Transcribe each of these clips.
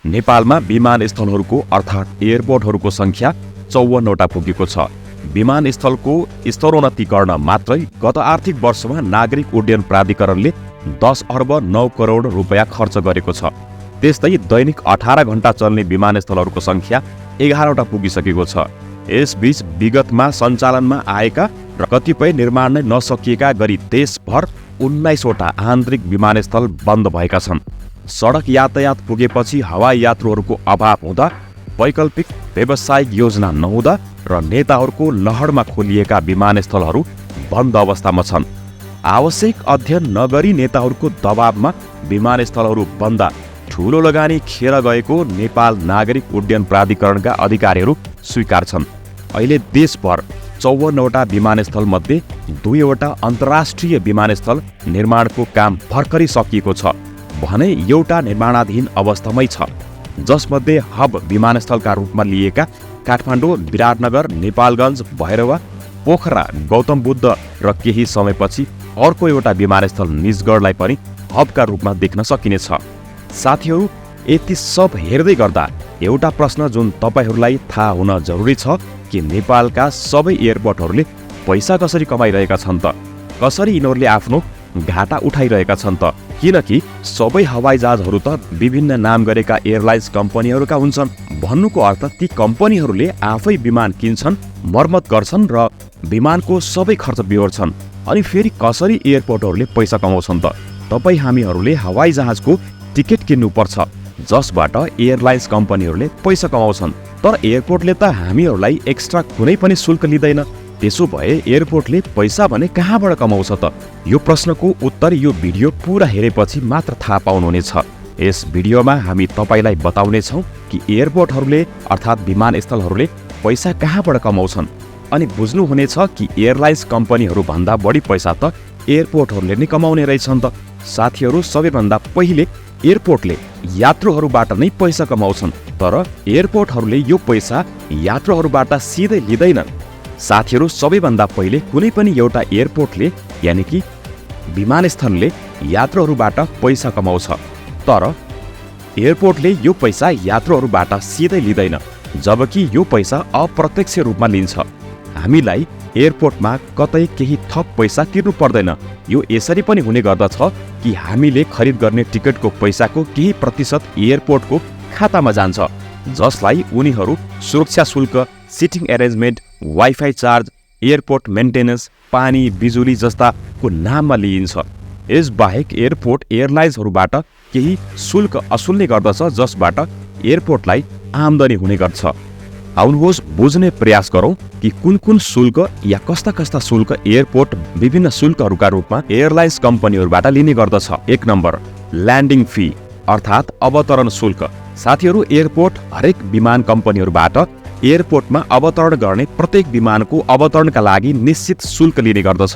नेपालमा विमानस्थलहरूको अर्थात् एयरपोर्टहरूको संख्या 54 वटा पुगेको छ। विमानस्थलको स्तरोन्नतिकरण मात्रै गत आर्थिक वर्षमा नागरिक उड्डयन प्राधिकरणले 10 अर्ब 9 करोड रुपैयाँ खर्च गरेको छ। त्यस्तै दैनिक 18 घण्टा चल्ने विमानस्थलहरूको संख्या 11 वटा पुगिसकेको छ। यसबीच विगतमा सञ्चालनमा आएका र कतिपय निर्माण नै नसकिएका गरी देशभर 19 वटा आन्तरिक विमानस्थल बन्द भएका छन्। सडक यातायात पुगेपछि हवाई यात्रुहरूको अभाव हुँदा, वैकल्पिक व्यावसायिक योजना नहुँदा र नेताहरूको लहरमा खोलिएका विमानस्थलहरू बन्द अवस्थामा छन्। आवश्यक अध्ययन नगरी नेताहरूको दबावमा विमानस्थलहरू बन्द ठूलो लगानी खेर गएको नेपाल नागरिक उड्डयन प्राधिकरणका अधिकारीहरू स्वीकार छन्। अहिले देशभर 54 वटा विमानस्थल मध्ये 2 वटा अन्तर्राष्ट्रिय विमानस्थल निर्माणको काम भर्खरै सकिएको छ भने एउटा निर्माणाधीन अवस्थामै छ, जसमध्ये हब विमानस्थलका रूपमा लिएका काठमाडौँ, विराटनगर, नेपालगञ्ज, भैरवा, पोखरा, गौतम बुद्ध र केही समयपछि अर्को एउटा विमानस्थल निजगढलाई पनि हबका रूपमा देख्न सकिनेछ। साथीहरू, यति सब हेर्दै गर्दा एउटा प्रश्न जुन तपाईहरूलाई थाहा हुन जरुरी छ कि नेपालका सबै एयरपोर्टहरूले पैसा कसरी कमाइरहेका छन् त? कसरी यिनीहरूले आफ्नो घाटा उठाइरहेका छन् त? किनकि सबै हवाईजहाजहरू त विभिन्न नाम गरेका एयरलाइन्स कम्पनीहरूका हुन्छन्। भन्नुको अर्थ ती कम्पनीहरूले आफै विमान किन्छन्, मर्मत गर्छन् र विमानको सबै खर्च बिहोर्छन्। अनि फेरि कसरी एयरपोर्टहरूले पैसा कमाउँछन् त? तपाईँ हामीहरूले हवाईजहाजको टिकट किन्नुपर्छ, जसबाट एयरलाइन्स कम्पनीहरूले पैसा कमाउँछन्। तर एयरपोर्टले त हामीहरूलाई एक्स्ट्रा कुनै पनि शुल्क लिँदैन। त्यसो भए एयरपोर्टले पैसा भने कहाँबाट कमाउँछ त? यो प्रश्नको उत्तर यो भिडियो पुरा हेरेपछि मात्र थाहा पाउनुहुनेछ। यस भिडियोमा हामी तपाईलाई बताउनेछौँ कि एयरपोर्टहरूले अर्थात् विमानस्थलहरूले पैसा कहाँबाट कमाउँछन् अनि बुझ्नुहुनेछ कि एयरलाइन्स कम्पनीहरू भन्दा बढी पैसा त एयरपोर्टहरूले नै कमाउने रहेछन् त। साथीहरू, सबैभन्दा पहिले एयरपोर्टले यात्रुहरूबाट नै पैसा कमाउँछन्, तर एयरपोर्टहरूले यो पैसा यात्रुहरूबाट सिधै लिँदैनन्। साथीहरू, सबैभन्दा पहिले कुनै पनि एउटा एयरपोर्टले यानि कि विमानस्थलले यात्रुहरूबाट पैसा कमाउँछ, तर एयरपोर्टले यो पैसा यात्रुहरूबाट सिधै लिँदैन, जबकि यो पैसा अप्रत्यक्ष रूपमा लिन्छ। हामीलाई एयरपोर्टमा कतै केही थप पैसा तिर्नु पर्दैन। यो यसरी पनि हुने गर्दछ कि हामीले खरिद गर्ने टिकटको पैसाको केही प्रतिशत एयरपोर्टको खातामा जान्छ, जसलाई उनीहरू सुरक्षा शुल्क, sitting arrangement, wifi charge, airport maintenance, पानी, बिजुली जस्ताको नाममा लिइन्छ। यसबाहेक एयरपोर्ट एयरलाइन्सहरूबाट केही शुल्क असुल्ने गर्दछ, जसबाट एयरपोर्टलाई आम्दानी हुने गर्छ। आउनुहोस् बुझ्ने प्रयास गरौँ कि कुन कुन शुल्क या कस्ता कस्ता शुल्क एयरपोर्ट विभिन्न शुल्कहरूका रूपमा एयरलाइन्स कम्पनीहरूबाट लिने गर्दछ। 1 नम्बर, ल्यान्डिङ फी अर्थात् अवतरण शुल्क। साथीहरू, एयरपोर्ट हरेक विमान कम्पनीहरूबाट एयरपोर्टमा अवतरण गर्ने प्रत्येक विमानको अवतरणका लागि निश्चित शुल्क लिने गर्दछ।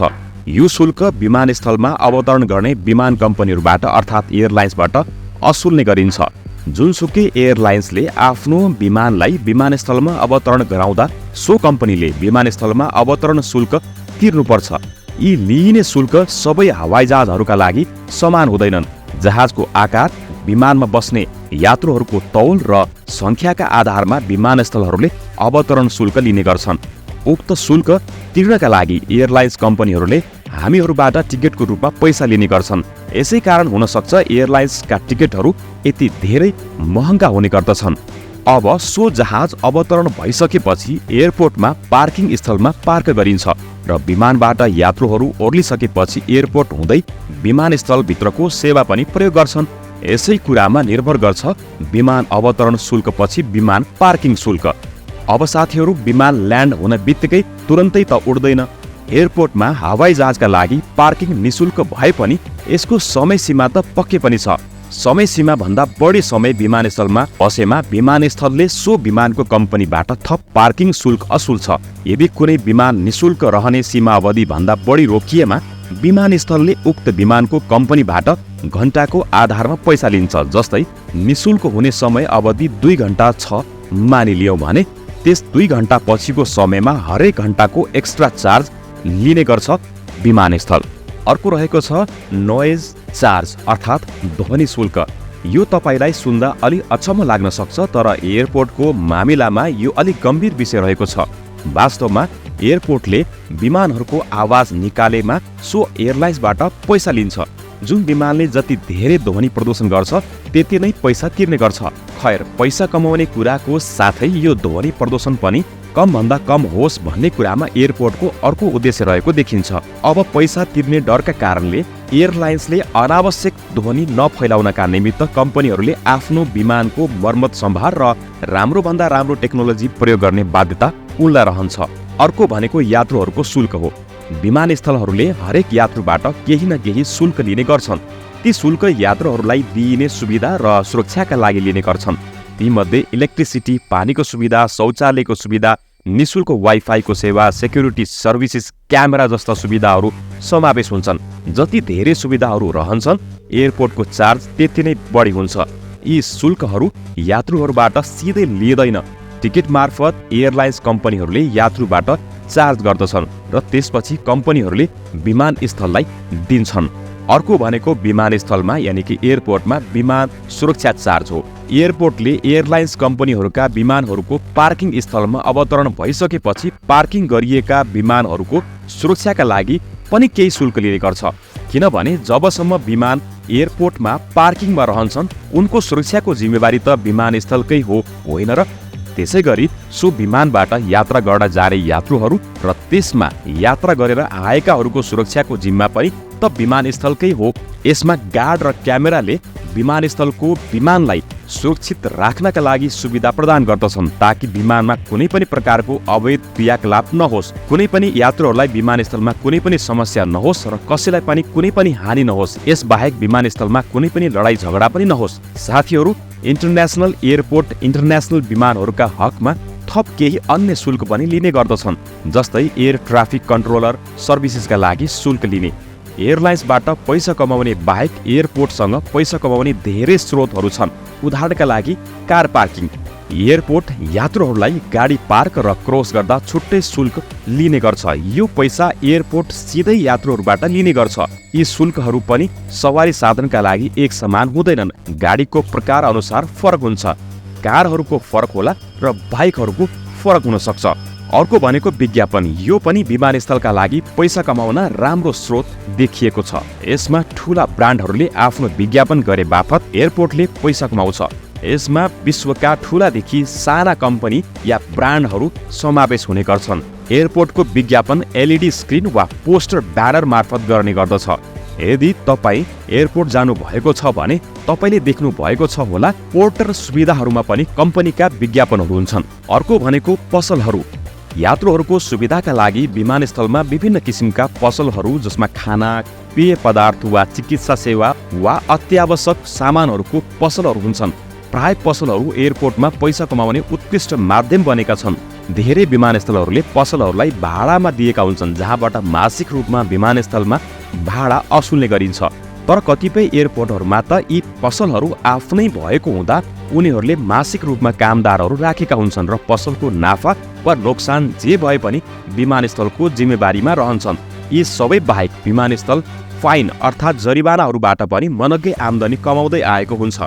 यो शुल्क विमानस्थलमा अवतरण गर्ने विमान कम्पनीहरूबाट अर्थात् एयरलाइन्सबाट असुल्ने गरिन्छ। जुनसुकै एयरलाइन्सले आफ्नो विमानलाई विमानस्थलमा अवतरण गराउँदा सो कम्पनीले विमानस्थलमा अवतरण शुल्क तिर्नुपर्छ। यी लिइने शुल्क सबै हवाईजहाजहरूका लागि समान हुँदैनन्। जहाजको आकार, विमानमा बस्ने यात्रुहरूको तौल र संख्याका आधारमा विमानस्थलहरूले अवतरण शुल्क लिने गर्छन्। उक्त शुल्क तिर्नका लागि एयरलाइन्स कम्पनीहरूले हामीहरूबाट टिकटको रूपमा पैसा लिने गर्छन्। यसै कारण हुन सक्छ एयरलाइन्सका टिकटहरू यति धेरै महँगा हुने गर्दछन्। अब सो जहाज अवतरण भइसकेपछि एयरपोर्टमा पार्किङ स्थलमा पार्क गरिन्छ र विमानबाट यात्रुहरू ओर्लिसकेपछि एयरपोर्ट हुँदै विमानस्थलभित्रको सेवा पनि प्रयोग गर्छन्। यसै कुरामा निर्भर गर्छ विमान अवतरण शुल्कपछि विमान पार्किङ शुल्क। अब साथीहरू, विमान ल्यान्ड हुन बित्तिकै तुरन्तै त उड्दैन। एयरपोर्टमा हवाईजहाजका लागि पार्किङ निशुल्क भए पनि यसको समय सीमा त पक्कै पनि छ। समय सीमा भन्दा बढी समय विमानस्थलमा बसेमा विमानस्थलले सो विमानको कम्पनीबाट थप पार्किङ शुल्क असुल्छ। यदि कुनै विमान निशुल्क रहने सीमा अवधि भन्दा बढी रोकिएमा विमानस्थलले उक्त विमानको कम्पनीबाट घण्टाको आधारमा पैसा लिन्छ। जस्तै निशुल्क हुने समय अवधि 2 घण्टा छ मानिलियौँ भने त्यस 2 घण्टा पछिको समयमा हरेक घण्टाको एक्स्ट्रा चार्ज लिने गर्छ विमानस्थल। अर्को रहेको छ नोइज चार्ज अर्थात् ध्वनि शुल्क। यो तपाईलाई सुन्दा अलि अचम्म लाग्न सक्छ, तर एयरपोर्टको मामिलामा यो अलि गम्भीर विषय रहेको छ। वास्तवमा एयरपोर्टले विमानहरूको आवाज निकालेमा सो एयरलाइन्सबाट पैसा लिन्छ। जुन विमानले जति धेरै ध्वनि प्रदूषण गर्छ त्यति नै पैसा तिर्ने गर्छ। खैर, पैसा कमाउने कुराको साथै यो ध्वनि प्रदूषण पनि कमभन्दा कम होस् भन्ने कुरामा एयरपोर्टको अर्को उद्देश्य रहेको देखिन्छ। अब पैसा तिर्ने डरका कारणले एयरलाइन्सले अनावश्यक ध्वनि नफैलाउनका निमित्त कम्पनीहरूले आफ्नो विमानको मर्मत सम्भार र राम्रोभन्दा राम्रो टेक्नोलोजी प्रयोग गर्ने बाध्यता उनलाई रहन्छ। अर्को भनेको यात्रुहरूको शुल्क हो। विमानस्थलहरूले हरेक यात्रुबाट केही न केही शुल्क लिने गर्छन्। ती शुल्क यात्रुहरूलाई दिइने सुविधा र सुरक्षाका लागि लिने गर्छन्। तीमध्ये इलेक्ट्रिसिटी, पानीको सुविधा, शौचालयको सुविधा, निशुल्क वाइफाईको सेवा, सेक्युरिटी सर्भिसेस, क्यामेरा जस्ता सुविधाहरू समावेश हुन्छन्। जति धेरै सुविधाहरू रहन्छन्, एयरपोर्टको चार्ज त्यति नै बढी हुन्छ। यी शुल्कहरू यात्रुहरूबाट सिधै लिँदैन। टिकट मार्फत एयरलाइन्स कम्पनीहरूले यात्रुबाट चार्ज गर्दछन् र त्यसपछि कम्पनीहरूले विमानस्थललाई दिन्छन्। अर्को भनेको विमानस्थलमा यानि कि एयरपोर्टमा विमान सुरक्षा चार्ज हो। एयरपोर्टले एयरलाइन्स कम्पनीहरूका विमानहरूको पार्किङ स्थलमा अवतरण भइसकेपछि पार्किङ गरिएका विमानहरूको सुरक्षाका लागि पनि केही शुल्क लिने गर्छ। किनभने जबसम्म विमान एयरपोर्टमा पार्किङमा रहन्छन् उनको सुरक्षाको जिम्मेवारी त विमानस्थलकै हो, होइन र? त्यसैगरी सो विमानबाट यात्रा गर्न जाने यात्रुहरू र त्यसमा यात्रा गरेर आएकाहरूको सुरक्षाको जिम्मा पनि त विमानस्थलकै हो। यसमा गार्ड र क्यामेराले विमानस्थलको विमानलाई सुरक्षित राख्नका लागि सुविधा प्रदान गर्दछन् ताकि विमानमा कुनै पनि प्रकारको अवैध क्रियाकलाप नहोस्, कुनै पनि यात्रुहरूलाई विमानस्थलमा कुनै पनि समस्या नहोस् र कसैलाई पनि कुनै पनि हानि नहोस्। यसबाहेक विमानस्थलमा कुनै पनि लडाई झगडा पनि नहोस्। साथीहरू, इन्टरनेसनल एयरपोर्ट इन्टरनेसनल विमानहरूका हकमा थप केही अन्य शुल्क पनि लिने गर्दछन्, जस्तै एयर ट्राफिक कन्ट्रोलर सर्भिसेसका लागि शुल्क लिने। एयरलाइन्सबाट पैसा कमाउने बाहेक एयरपोर्टसँग पैसा कमाउने धेरै स्रोतहरू छन्। उदाहरणका लागि कार पार्किङ। एयरपोर्ट यात्रुहरूलाई गाडी पार्क र क्रस गर्दा छुट्टै शुल्क लिने गर्छ। यो पैसा एयरपोर्ट सिधै यात्रुहरूबाट लिने गर्छ। यी शुल्कहरू पनि सवारी साधनका लागि एक समान हुँदैनन्। गाडीको प्रकार अनुसार फरक हुन्छ। कारहरूको फरक होला र बाइकहरूको फरक हुन सक्छ। अर्को भनेको विज्ञापन। यो पनि विमानस्थलका लागि पैसा कमाउन राम्रो स्रोत देखिएको छ। यसमा ठूला ब्रान्डहरूले आफ्नो विज्ञापन गरे बापत एयरपोर्टले पैसा कमाउँछ। यसमा विश्वका ठूलादेखि साना कम्पनी या ब्रान्डहरू समावेश हुने गर्छन्। एयरपोर्टको विज्ञापन एलईडी स्क्रिन वा पोस्टर ब्यानर मार्फत गर्ने गर्दछ। यदि तपाईँ एयरपोर्ट जानु भएको छ भने तपाईले देख्नु भएको छ होला पोर्टर सुविधाहरूमा पनि कम्पनीका विज्ञापनहरू हुन्छन्। अर्को भनेको पसलहरू। यात्रुहरूको सुविधाका लागि विमानस्थलमा विभिन्न किसिमका पसलहरू जसमा खाना, पेय पदार्थ वा चिकित्सा सेवा वा अत्यावश्यक सामानहरूको पसलहरू हुन्छन्। प्राय पसलहरू एयरपोर्टमा पैसा कमाउने उत्कृष्ट माध्यम बनेका छन्। धेरै विमानस्थलहरूले पसलहरूलाई भाडामा दिएका हुन्छन्, जहाँबाट मासिक रूपमा विमानस्थलमा भाडा असुल्ने गरिन्छ। तर कतिपय एयरपोर्टहरूमा त यी पसलहरू आफ्नै भएको हुँदा उनीहरूले मासिक रूपमा कामदारहरू राखेका हुन्छन् र पसलको नाफा वा नोक्सान जे भए पनि विमानस्थलको जिम्मेवारीमा रहन्छन्। यी सबै बाहेक विमानस्थल फाइन अर्थात् जरिवानाहरूबाट पनि मनग्गै आम्दानी कमाउँदै आएको हुन्छ।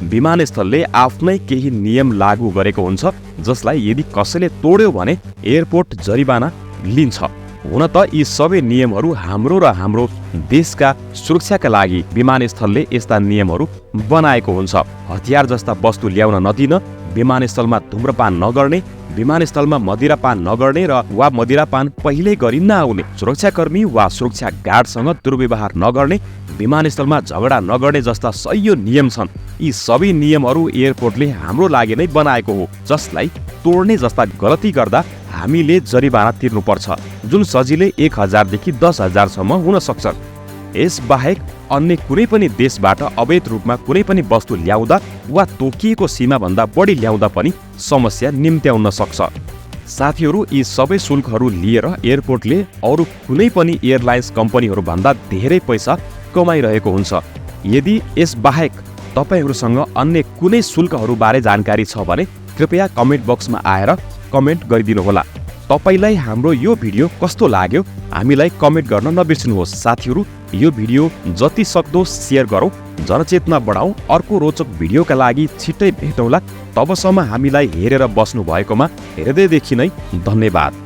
विमानस्थलले आफ्नै केही नियम लागू गरेको हुन्छ जसलाई यदि कसैले तोड्यो भने एयरपोर्ट जरिवाना लिन्छ। हुन त यी सबै नियमहरू हाम्रो र हाम्रो देशका सुरक्षाका लागि विमानस्थलले यस्ता नियमहरू बनाएको हुन्छ। हतियार जस्ता वस्तु ल्याउन नदिन, विमानस्थलमा धूम्रपान नगर्ने, विमानस्थलमा मदिरापान नगर्ने र वा मदिरापान पहिल्यै गरी नआउने, सुरक्षाकर्मी वा सुरक्षा गार्डसँग दुर्व्यवहार नगर्ने, विमानस्थलमा झगडा नगर्ने जस्ता सयौं नियम छन्। यी सबै नियमहरू एयरपोर्टले हाम्रो लागि नै बनाएको हो, जसलाई तोड्ने जस्ता गलती गर्दा हामीले जरिवाना तिर्नुपर्छ, जुन सजिलै 1000 देखि 10,000 सम्म हुन सक्छ। यसबाहेक अन्य कुनै पनि देशबाट अवैध रूपमा कुनै पनि वस्तु ल्याउँदा वा तोकिएको सीमाभन्दा बढी ल्याउँदा पनि समस्या निम्त्याउन सक्छ। साथीहरू, यी सबै शुल्कहरू लिएर एयरपोर्टले अरू कुनै पनि एयरलाइन्स कम्पनीहरूभन्दा धेरै पैसा कमाइरहेको हुन्छ। यदि यसबाहेक तपाईहरूसँग अन्य कुनै शुल्कहरूबारे जानकारी छ भने कृपया कमेन्ट बक्समा आएर कमेन्ट गरिदिनुहोला। तपाईलाई हाम्रो यो भिडियो कस्तो लाग्यो हामीलाई कमेन्ट गर्न नबिर्सनुहोस्। साथीहरू, यो भिडियो जति सक्दो सेयर गरौँ, जनचेतना बढाउँ। अर्को रोचक भिडियोका लागि छिट्टै भेटौँला। तबसम्म हामीलाई हेरेर बस्नु भएकोमा हृदयदेखि नै धन्यवाद।